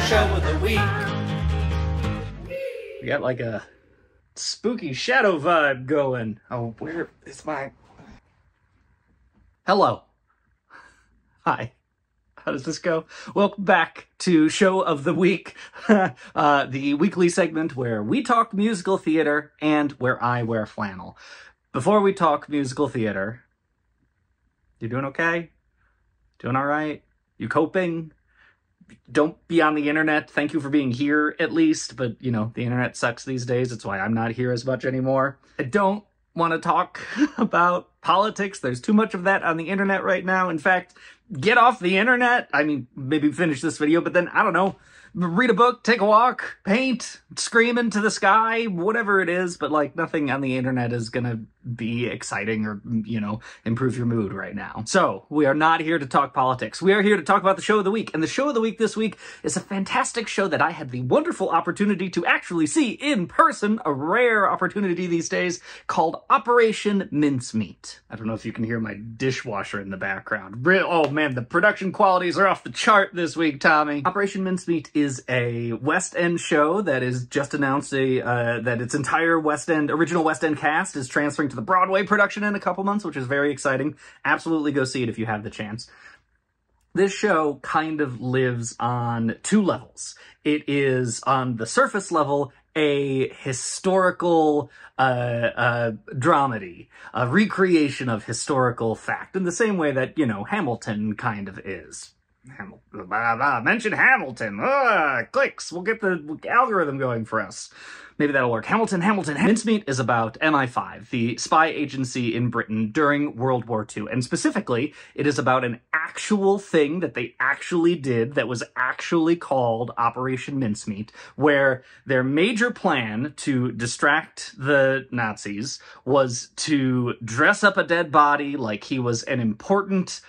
show of the week. We got like a spooky shadow vibe going. Oh, where is my... Hello. Hi. How does this go? Welcome back to Show of the Week, the weekly segment where we talk musical theater and where I wear flannel. Before we talk musical theater, you doing okay? Doing all right? You coping? Don't be on the internet. Thank you for being here, at least. But, you know, the internet sucks these days. It's why I'm not here as much anymore. I don't want to talk about politics. There's too much of that on the internet right now. In fact, get off the internet. I mean, maybe finish this video, but then, I don't know, read a book, take a walk, paint, scream into the sky, whatever it is. But, like, nothing on the internet is gonna be exciting or, you know, improve your mood right now. So, we are not here to talk politics. We are here to talk about the show of the week. And the show of the week this week is a fantastic show that I had the wonderful opportunity to actually see in person, a rare opportunity these days, called Operation Mincemeat. I don't know if you can hear my dishwasher in the background. Oh man, the production qualities are off the chart this week, Tommy. Operation Mincemeat is a West End show that is just announced that its entire original West End cast is transferring to the Broadway production in a couple months, which is very exciting. Absolutely go see it if you have the chance. This show kind of lives on two levels. It is, on the surface level, a historical dramedy, a recreation of historical fact, in the same way that, you know, Hamilton kind of is. Mention Hamilton. Clicks. We'll get the algorithm going for us. Maybe that'll work. Hamilton. Mincemeat is about MI5, the spy agency in Britain during World War II. And specifically, it is about an actual thing that they actually did that was actually called Operation Mincemeat, where their major plan to distract the Nazis was to dress up a dead body like he was an important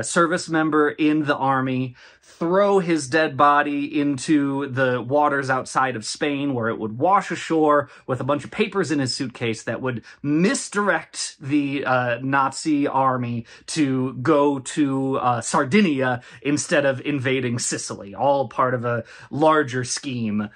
service member in the army, throw his dead body into the waters outside of Spain where it would wash ashore with a bunch of papers in his suitcase that would misdirect the Nazi army to go to Sardinia instead of invading Sicily, all part of a larger scheme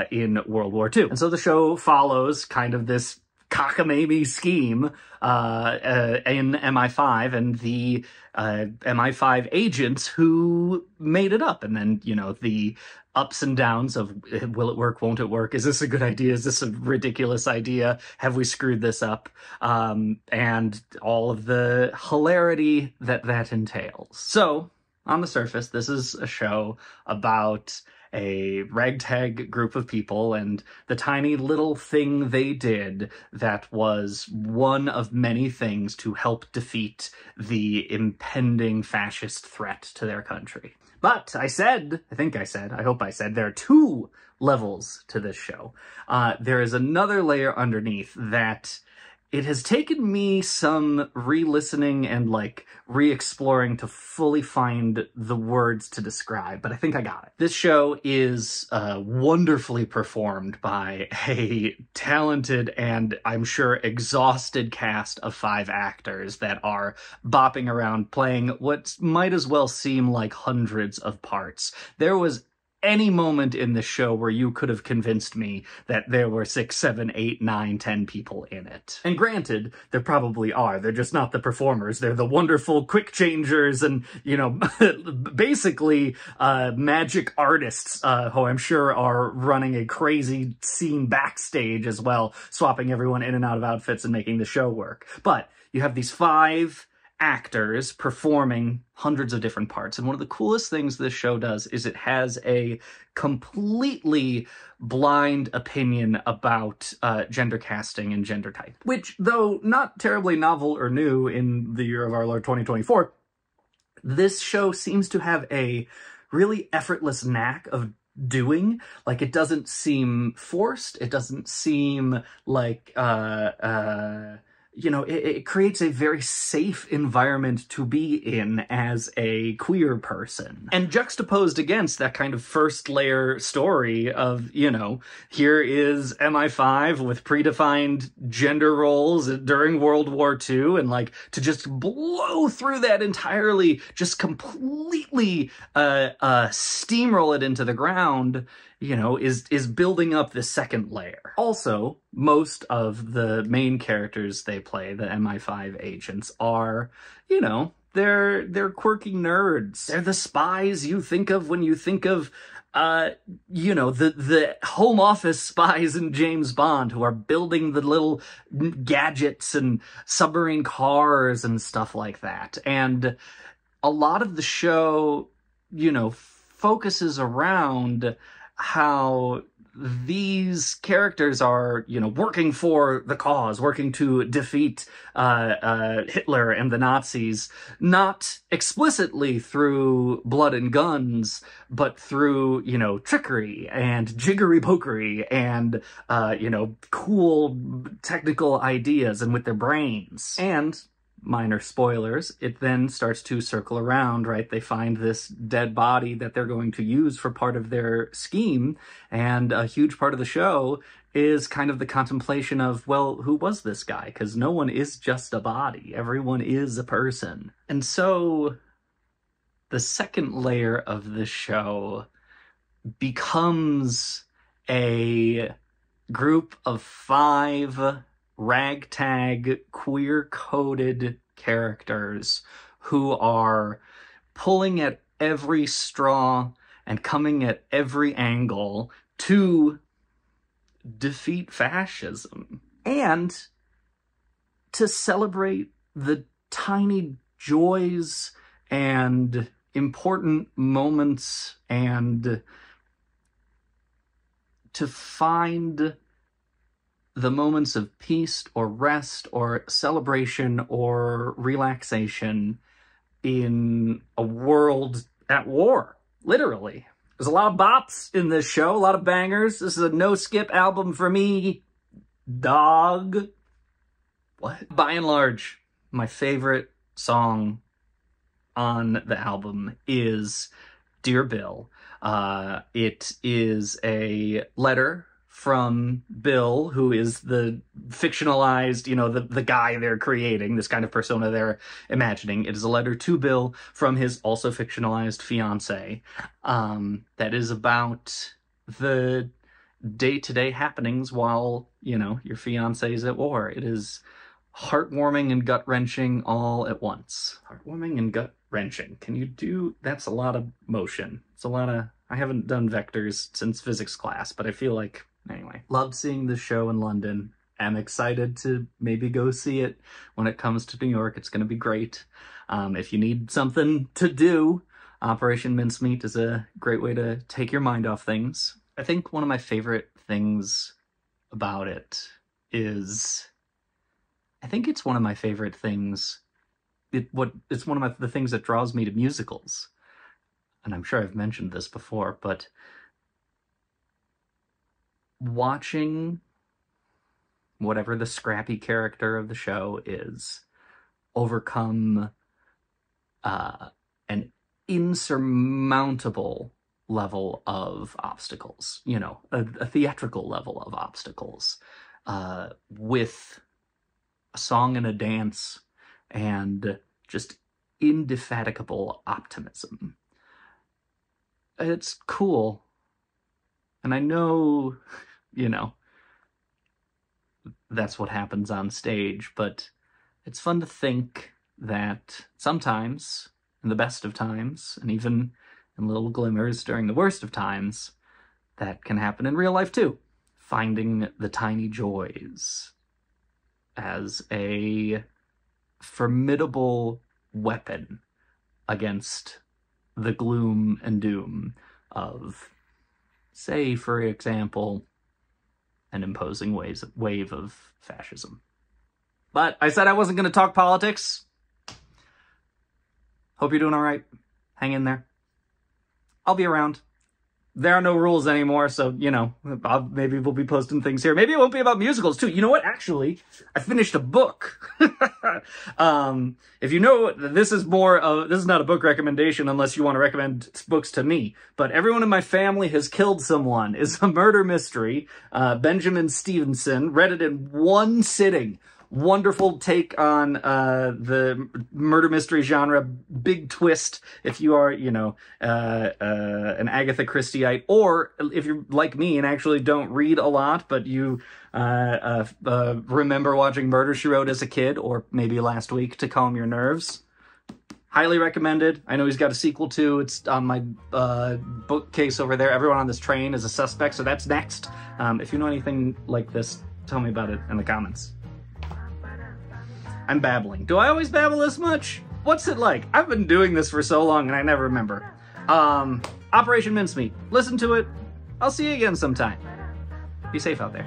in World War II. And so the show follows kind of this cockamamie scheme in MI5 and the MI5 agents who made it up. And then, you know, the ups and downs of will it work, won't it work? Is this a good idea? Is this a ridiculous idea? Have we screwed this up? And all of the hilarity that entails. So, on the surface, this is a show about a ragtag group of people and the tiny little thing they did that was one of many things to help defeat the impending fascist threat to their country. But I hope I said, there are two levels to this show. There is another layer underneath that it has taken me some re-listening and, like, re-exploring to fully find the words to describe, but I think I got it. This show is wonderfully performed by a talented and, I'm sure, exhausted cast of 5 actors that are bopping around playing what might as well seem like hundreds of parts. There was any moment in the show where you could have convinced me that there were 6, 7, 8, 9, 10 people in it. And granted, there probably are. They're just not the performers. They're the wonderful quick changers and, you know, basically magic artists who I'm sure are running a crazy scene backstage as well, swapping everyone in and out of outfits and making the show work. But you have these 5 actors performing hundreds of different parts. And one of the coolest things this show does is it has a completely blind opinion about gender casting and gender type, which, though not terribly novel or new in the year of our Lord 2024, this show seems to have a really effortless knack of doing. Like, it doesn't seem forced. It doesn't seem like you know, it creates a very safe environment to be in as a queer person. And juxtaposed against that kind of first layer story of, you know, here is MI5 with predefined gender roles during World War II, and like to just blow through that entirely, just completely steamroll it into the ground, you know, is building up the second layer. Also, most of the main characters they play, the MI5 agents, are, you know, they're quirky nerds. They're the spies you think of when you think of, you know, the home office spies in James Bond who are building the little gadgets and submarine cars and stuff like that. And a lot of the show, you know, focuses around how these characters are, you know, working for the cause, working to defeat Hitler and the Nazis, not explicitly through blood and guns, but through, you know, trickery and jiggery-pokery and, you know, cool technical ideas and with their brains. And minor spoilers, it then starts to circle around, right? They find this dead body that they're going to use for part of their scheme, and a huge part of the show is kind of the contemplation of, well, who was this guy? Because no one is just a body. Everyone is a person. And so the second layer of the show becomes a group of 5 ragtag, queer-coded characters who are pulling at every straw and coming at every angle to defeat fascism and to celebrate the tiny joys and important moments and to find the moments of peace or rest or celebration or relaxation in a world at war, literally. There's a lot of bops in this show, a lot of bangers. This is a no-skip album for me, dog. What? By and large, my favorite song on the album is Dear Bill. It is a letter from Bill, who is the fictionalized, you know, the guy they're creating, this kind of persona they're imagining. It is a letter to Bill from his also fictionalized fiancé, that is about the day-to-day happenings while, you know, your fiancé is at war. It is heartwarming and gut-wrenching all at once. Heartwarming and gut-wrenching. Can you do... That's a lot of motion. It's a lot of... I haven't done vectors since physics class, but I feel like... Anyway, loved seeing the show in London. I'm excited to maybe go see it when it comes to New York. It's going to be great. If you need something to do, Operation Mincemeat is a great way to take your mind off things. I think one of my favorite things about it is... I think it's one of my favorite things. It's one of the things that draws me to musicals. And I'm sure I've mentioned this before, but watching whatever the scrappy character of the show is overcome an insurmountable level of obstacles, you know, a theatrical level of obstacles, with a song and a dance and just indefatigable optimism. It's cool. And I know, you know, that's what happens on stage, but it's fun to think that sometimes, in the best of times, and even in little glimmers during the worst of times, that can happen in real life too. Finding the tiny joys as a formidable weapon against the gloom and doom of, say, for example, an imposing wave of fascism. But I said I wasn't going to talk politics. Hope you're doing all right. Hang in there. I'll be around. there are no rules anymore, so, you know, maybe we'll be posting things here. Maybe it won't be about musicals, too. You know what? Actually, I finished a book. If you know, this is not a book recommendation unless you want to recommend books to me, but Everyone in My Family Has Killed Someone is a murder mystery. Benjamin Stevenson read it in one sitting. Wonderful take on the murder mystery genre. Big twist if you are, you know, an Agatha Christieite, or if you're like me and actually don't read a lot, but you remember watching Murder, She Wrote as a kid, or maybe last week to calm your nerves. Highly recommended. I know he's got a sequel too. It's on my bookcase over there. Everyone on This Train is a Suspect, so that's next. If you know anything like this, tell me about it in the comments. I'm babbling. Do I always babble this much? What's it like? I've been doing this for so long and I never remember. Operation Mincemeat. Listen to it. I'll see you again sometime. Be safe out there.